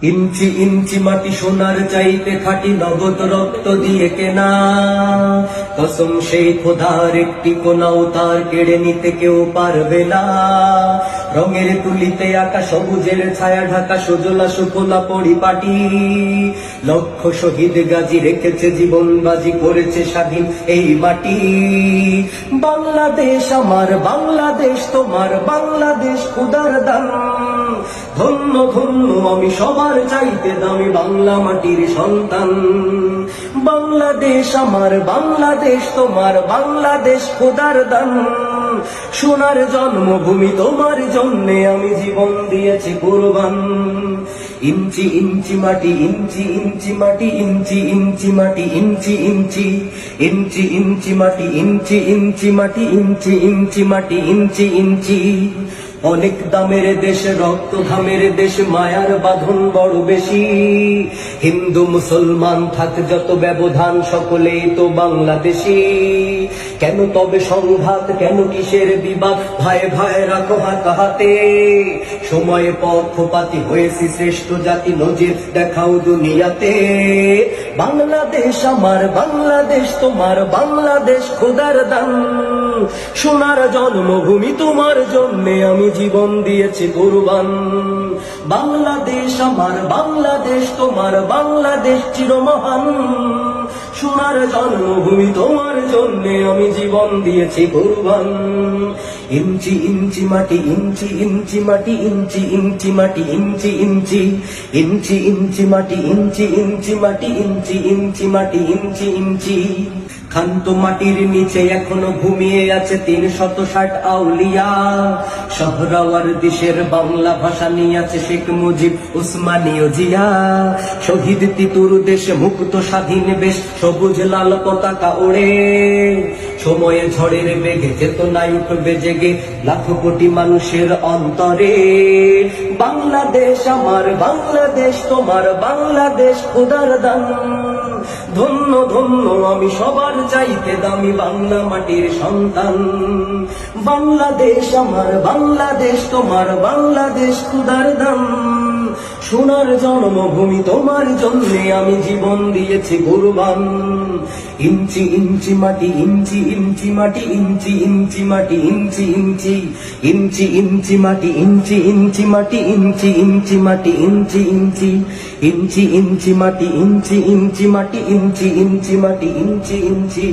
ইঞ্চি ইঞ্চি মাটি সোনার চাইতে খাঁটি নগদ রক্ত দিয়ে কেনা, কসম সেই খোদার একটি কোনাও তার কেড়ে নিতে কেউ পারবে না। রঙের তুলিতে আঁকা সবুজের ছায়া ঢাকা সুজলা সুফলা পরিপাটি, লক্ষ শহীদ গাজী রেখেছে জীবন বাজি করেছে স্বাধীন এই মাটি। বাংলাদেশ আমার, বাংলাদেশ তোমার, বাংলাদেশ খোদার দান। ধন্য ধন্য আমি সবার চাইতে দামি বাংলা মাটির সন্তান। বাংলাদেশ আমার, বাংলাদেশ তোমার, বাংলাদেশ খোদার দান। সোনার জন্মভূমি তোমার জন্যে আমি জীবন দিয়েছি কুরবান। ইঞ্চি ইঞ্চি মাটি, ইঞ্চি ইঞ্চি মাটি, ইঞ্চি ইঞ্চি মাটি, ইঞ্চি ইঞ্চি ইঞ্চি ইঞ্চি মাটি, ইঞ্চি ইঞ্চি মাটি, ইঞ্চি ইঞ্চি মাটি, ইঞ্চি ইঞ্চি। অনেক দামের দেশ, রক্ত ঘামের দেশ, মায়ার বাঁধন বড় বেশি। হিন্দু মুসলমান থাক যত ব্যবধান, সকলেই তো বাংলাদেশি। কেন তবে সংঘাত, কেন কিসের বিবাদ, ভাই ভাই রাখো হাত হাতে। সময়ে পক্ষপাতী হয়েছি শ্রেষ্ঠ জাতি, নজির দেখাও দুনিয়াতে। বাংলাদেশ আমার, বাংলাদেশ তোমার, বাংলাদেশ খোদার দান। সোনার জন্মভূমি তোমার জন্যে আমি জীবন দিয়েছি কুরবান। বাংলাদেশ আমার, বাংলাদেশ তোমার, বাংলাদেশ চিরমহান। সোনার জন্মভূমি তোমার জন্যে আমি জীবন দিয়েছি কুরবান। ইঞ্চি ইঞ্চি মাটি, ইঞ্চি ইঞ্চি মাটি, ইঞ্চি ইঞ্চি মাটি, ইঞ্চি ইঞ্চি ইঞ্চি ইঞ্চি মাটি, ইঞ্চি ইঞ্চি মাটি, ইঞ্চি ইঞ্চি মাটি, ইঞ্চি ইঞ্চি। খান্ত মাটির নিচে এখনো ঘুমিয়ে আছে ৩৬০ আউলিয়া। শহরাওয়ার দেশের বাংলা ভাষা নিয়ে আছে শেখ মুজিব, উসমানীয় জিয়া। শহীদ তিতুর দেশে মুক্ত স্বাধীন বেশ, সবুজ লাল পতাকা ওড়ে। সময়ে ঝড়ের বেগে চেতনায় উঠবে জেগে লাখো কোটি মানুষের অন্তরে। বাংলাদেশ আমার, বাংলাদেশ তোমার, বাংলাদেশ খোদার দান। ধন্য ধন্য আমি সবার চাইতে দামি বাংলা মাটির সন্তান। বাংলাদেশ আমার, বাংলাদেশ তোমার, বাংলাদেশ খোদার দান। সোনার জন্মভূমি তোমার জন্যে আমি জীবন দিয়েছি কুরবান। ইঞ্চি ইঞ্চি মাটি, ইঞ্চি ইঞ্চি মাটি, ইঞ্চি ইঞ্চি মাটি, ইঞ্চি ইঞ্চি ইঞ্চি ইঞ্চি মাটি, ইঞ্চি ইঞ্চি মাটি, ইঞ্চি ইঞ্চি মাটি, ইঞ্চি ইঞ্চি ইঞ্চি ইঞ্চি মাটি, ইঞ্চি ইঞ্চি মাটি, ইঞ্চি ইঞ্চি মাটি, ইঞ্চি ইঞ্চি।